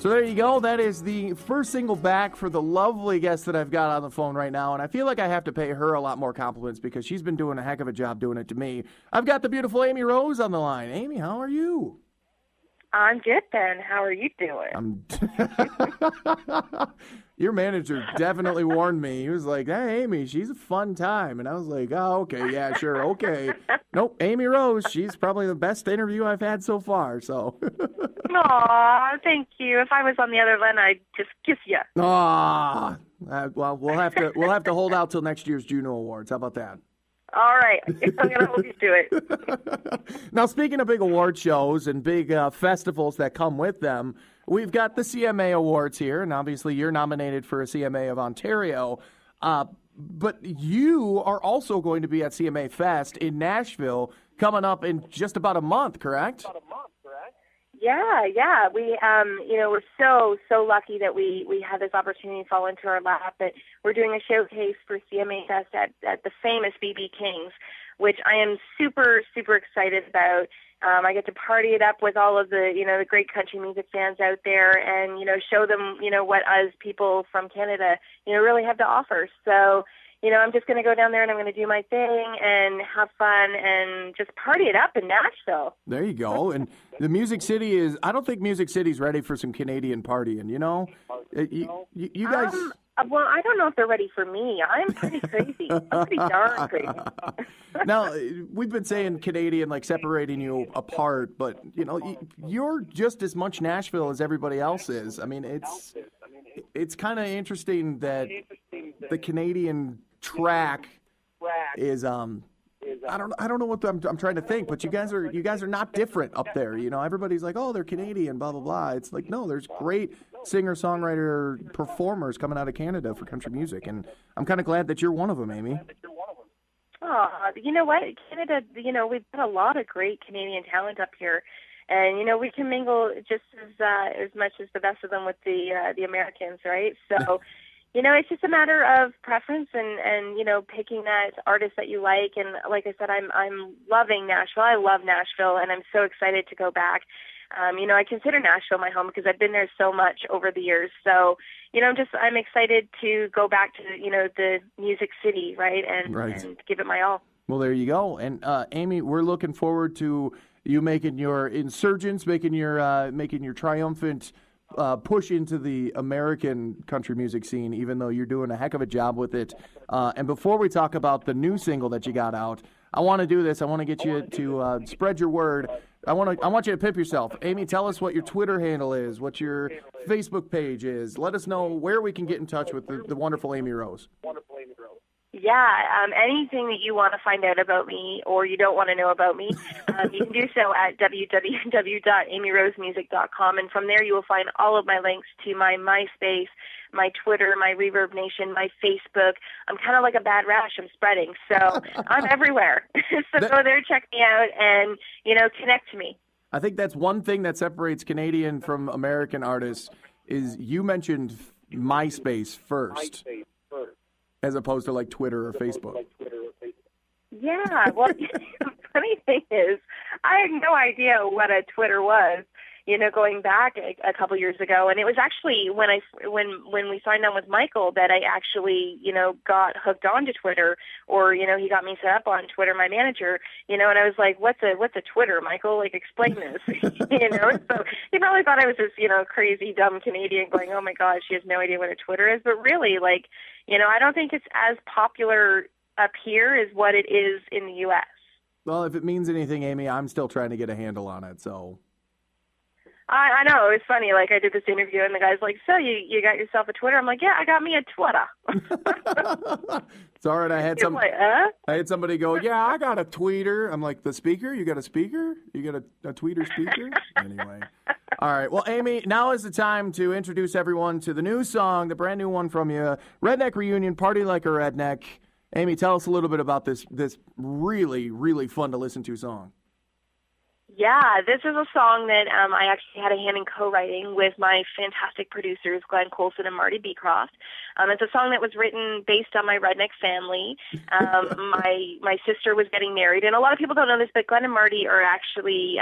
So there you go. That is the first single back for the lovely guest that I've got on the phone right now. And I feel like I have to pay her a lot more compliments because she's been doing a heck of a job doing it to me. I've got the beautiful Amy Rose on the line. Amy, how are you? I'm good, Ben. How are you doing? Your manager definitely warned me. He was like, hey, Amy, she's a fun time. And I was like, oh, okay, yeah, sure, okay. Nope, Amy Rose, she's probably the best interview I've had so far, so. Aw, thank you. If I was on the other line, I'd just kiss you. Aw, well, we'll have to hold out till next year's Juno Awards. How about that? All right, I'm going to hold you to it. Now, speaking of big award shows and big festivals that come with them, we've got the CMA Awards here, and obviously you're nominated for a CMA of Ontario. But you are also going to be at CMA Fest in Nashville coming up in just about a month, correct? Yeah. We, we're so lucky that we had this opportunity fall into our lap. That we're doing a showcase for CMA Fest at the famous BB King's, which I am super, super excited about. I get to party it up with all of the great country music fans out there and, show them, what us people from Canada, really have to offer. So, I'm just going to go down there and I'm going to do my thing and have fun and just party it up in Nashville. There you go. And the Music City I don't think Music City's ready for some Canadian partying, You guys... well, I don't know if they're ready for me. I'm pretty crazy. I'm pretty darn crazy. Now, we've been saying Canadian, like separating you apart, but, you're just as much Nashville as everybody else is. I mean, it's kind of interesting that the Canadian track is I don't know what I'm trying to think, but you guys are not different up there. Everybody's like, oh, they're Canadian, blah blah blah. It's like, no, there's great singer-songwriter performers coming out of Canada for country music, and I'm kind of glad that you're one of them, Amy. Oh, you know what, Canada, we've got a lot of great Canadian talent up here. And, we can mingle just as much as the best of them with the Americans, right? So, it's just a matter of preference and picking that artist that you like. And like I said, I'm loving Nashville. I love Nashville, and I'm so excited to go back. I consider Nashville my home because I've been there so much over the years. So, I'm excited to go back to, the Music City, right? And give it my all. Well, there you go. And Amy, we're looking forward to you making your insurgence, making your triumphant push into the American country music scene, even though you're doing a heck of a job with it. And before we talk about the new single that you got out, I want to do this. I want to get you to spread your word. I want you to pimp yourself. Amy, tell us what your Twitter handle is, what your Facebook page is. Let us know where we can get in touch with the wonderful Amy Rose. Yeah, anything that you want to find out about me or you don't want to know about me, you can do so at www.amyrosemusic.com, and from there you will find all of my links to my MySpace, my Twitter, my Reverb Nation, my Facebook. I'm kind of like a bad rash. I'm spreading, so I'm everywhere. So go there, check me out, and, connect to me. I think that's one thing that separates Canadian from American artists is you mentioned MySpace first. As opposed to like Twitter or Facebook. Yeah, well, the funny thing is, I had no idea what a Twitter was, going back a couple years ago. And it was actually when we signed on with Michael that I actually, got hooked onto Twitter, or, he got me set up on Twitter, my manager, and I was like, what's a Twitter, Michael? Like, explain this, So he probably thought I was this, crazy, dumb Canadian going, oh my God, she has no idea what a Twitter is. But really, like, I don't think it's as popular up here as what it is in the U.S. Well, if it means anything, Amy, I'm still trying to get a handle on it, so... I know. It was funny. Like, I did this interview, and the guy's like, so you got yourself a Twitter? I'm like, yeah, I got me a Twitter. It's all right. I had somebody go, yeah, I got a tweeter. I'm like, the speaker? You got a speaker? You got a tweeter speaker? Anyway. All right. Well, Amy, now is the time to introduce everyone to the new song, the brand new one from you, Redneck Reunion, Party Like a Redneck. Amy, tell us a little bit about this really, really fun to listen to song. Yeah, this is a song that I actually had a hand in co-writing with my fantastic producers, Glenn Colson and Marty Beecroft. It's a song that was written based on my redneck family. My sister was getting married, and a lot of people don't know this, but Glenn and Marty are actually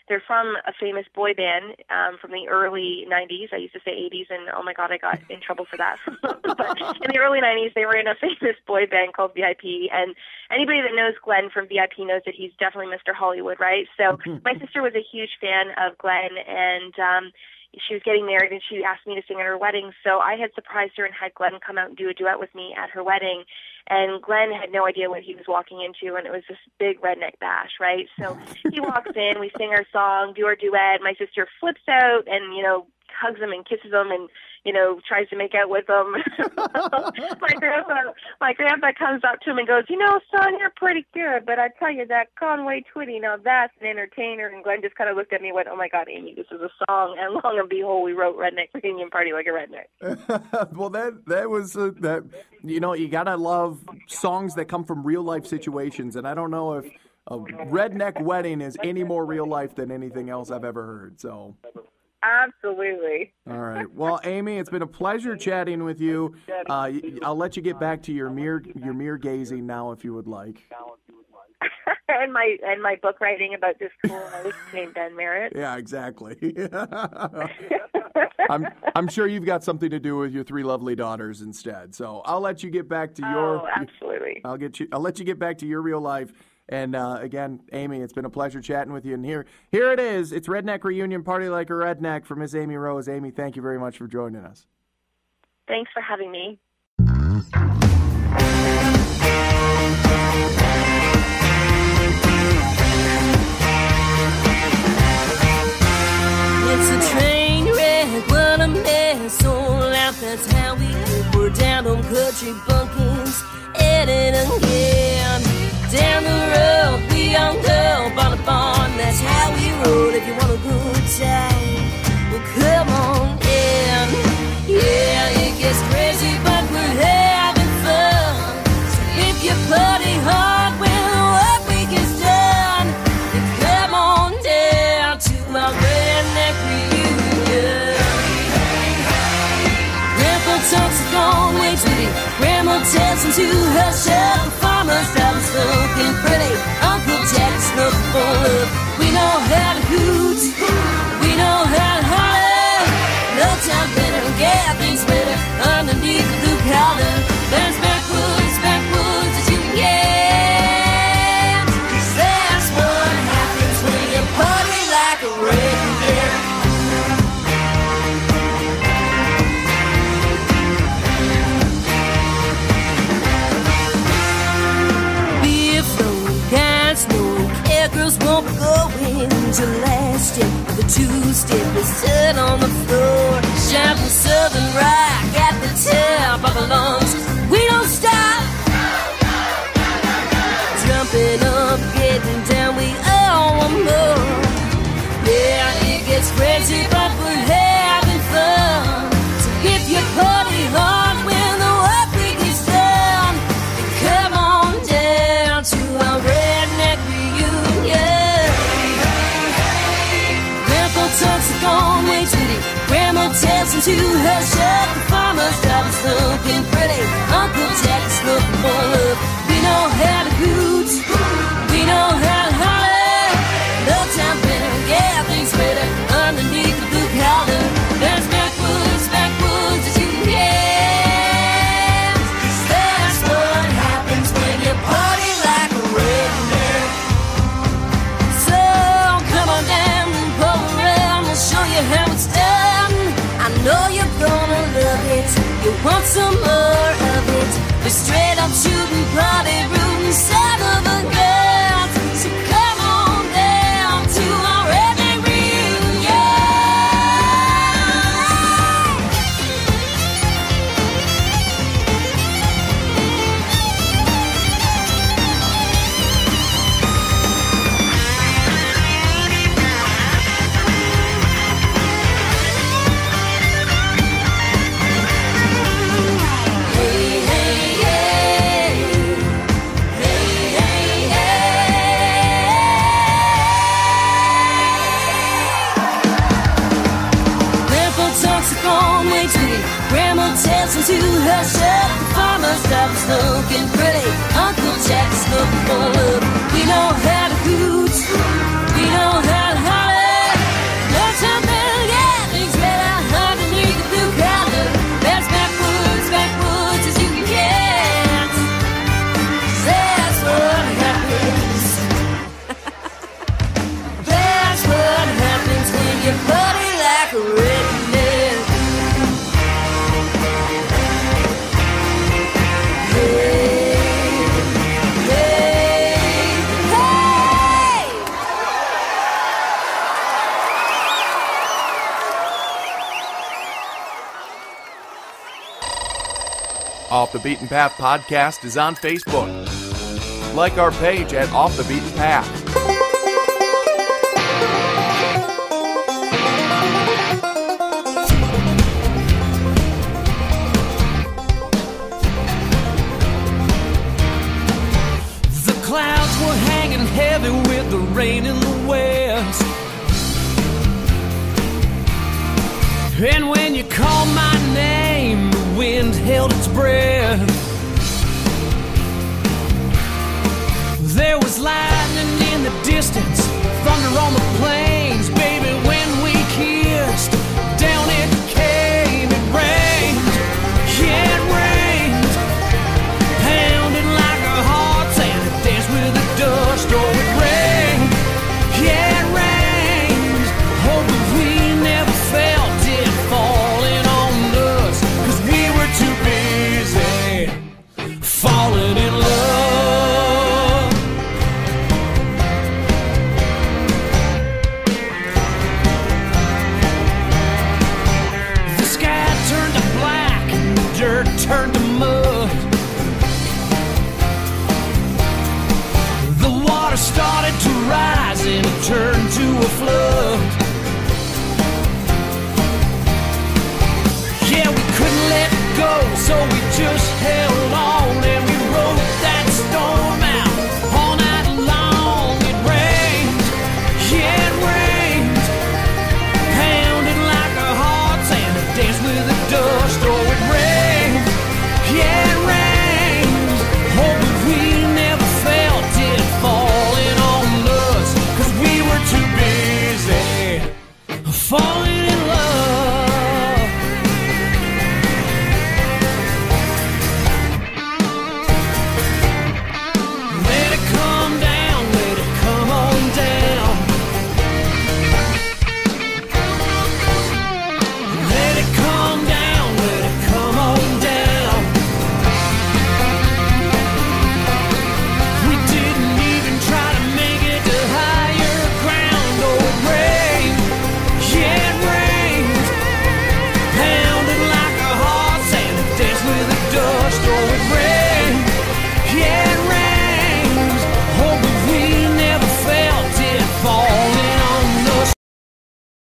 they're from a famous boy band from the early 90s. I used to say 80s, and oh my God, I got in trouble for that. But in the early 90s, they were in a famous boy band called VIP, and anybody that knows Glenn from VIP knows that he's definitely Mr. Hollywood, right? So my sister was a huge fan of Glenn, and she was getting married, and she asked me to sing at her wedding. So I had surprised her and had Glenn come out and do a duet with me at her wedding. And Glenn had no idea what he was walking into, and it was this big redneck bash, right? So he walks in, we sing our song, do our duet. My sister flips out and, hugs him and kisses him and, tries to make out with him. my grandpa comes up to him and goes, son, you're pretty good, but I tell you, that Conway Twitty, now that's an entertainer. And Glenn just kind of looked at me and went, oh my God, Amy, this is a song. And long and behold, we wrote Redneck Reunion Party Like a Redneck. Well, that was, you got to love songs that come from real life situations. And I don't know if a redneck wedding is any more real life than anything else I've ever heard. So. Absolutely. All right. Well, Amy, it's been a pleasure chatting with you. I'll let you get back to your mirror gazing now, if you would like. and my book writing about this cool host named Ben Merritt. Yeah, exactly. I'm sure you've got something to do with your 3 lovely daughters instead. So I'll let you get back to your. Oh, absolutely. I'll let you get back to your real life. And again, Amy, it's been a pleasure chatting with you. And here it is. It's Redneck Reunion Party Like a Redneck for Miss Amy Rose. Amy, thank you very much for joining us. Thanks for having me. It's a train wreck, what a mess. All out, that's how we live. We're down on country bunkings, at it again. Down the road, we all go, on a barn, that's how we roll. If you want a good time, well, come on in. Yeah, it gets crazy, but we're having fun. So if you party hard when the work week is done, then come on down to my redneck reunion. Grandpa talks a long way to me. Grandma tells him to hush up. The farmer's daughter's looking pretty. Uncle Jack's looking for love. We know how to hoot. We know how to holler. No time better, get things better underneath the blue collar. There's backwoods that you can get. 'Cause that's what happens when you party like a redneck. Girls won't be going to last year. The 2-step is set on the floor. Shouting Southern rock at the top of our lungs. We don't stop. Jumping up, getting down, we all want more. Yeah, it gets crazy, but we're having fun. So if you party hard when the work week is done, then come on down to our redneck reunion. Grandpa talks a long way to the grandma tells him to hush up. The farmer's daughter's looking pretty. Uncle Jack's looking for love. We know how to hoot. We know how to holler. No time better, yeah, things better underneath the blue collar. There's backwoods that you can get. 'Cause that's what happens when you party like a redneck. So come on down and pull around. We'll show you how it's done. I know you're gonna love it. You want some more of it. We're straight up shooting, party, rootin', son of a gun. So come on down to our redneck reunion. Hey, hey, hey. Hey, listen to her shut. The farmer's daughter's looking pretty. Uncle Jack's looking for love. We know how to hoot. We know how to holler. No time bell, yeah, things red out underneath the blue collar. That's backwoods as you can get. That's what happens. That's what happens when you party like a redneck. Hey, hey, hey! Off the Beaten Path Podcast is on Facebook. Like our page at Off the Beaten Path. The clouds were hanging heavy with the rain in the west. And when you called my name, the wind held its breath. There was lightning in the distance, thunder on the plains. Baby, when we kissed, down it came, it rained. Yeah, it rained. Pounding like our hearts and it danced with the dust. Oh, it rained. Yeah, it rained. Oh, but we never felt it falling on us, 'cause we were too busy falling in love. The sky turned to black and the dirt turned to mud. The water started to rise and it turned to a flood. Yeah, we couldn't let go, so we just held on and we rode that storm out all night long. It rained, yeah, it rained. Pounding like our hearts and it danced with the dust. Oh, it rained, yeah, it rained. Oh, but we never felt it falling on us, 'cause we were too busy falling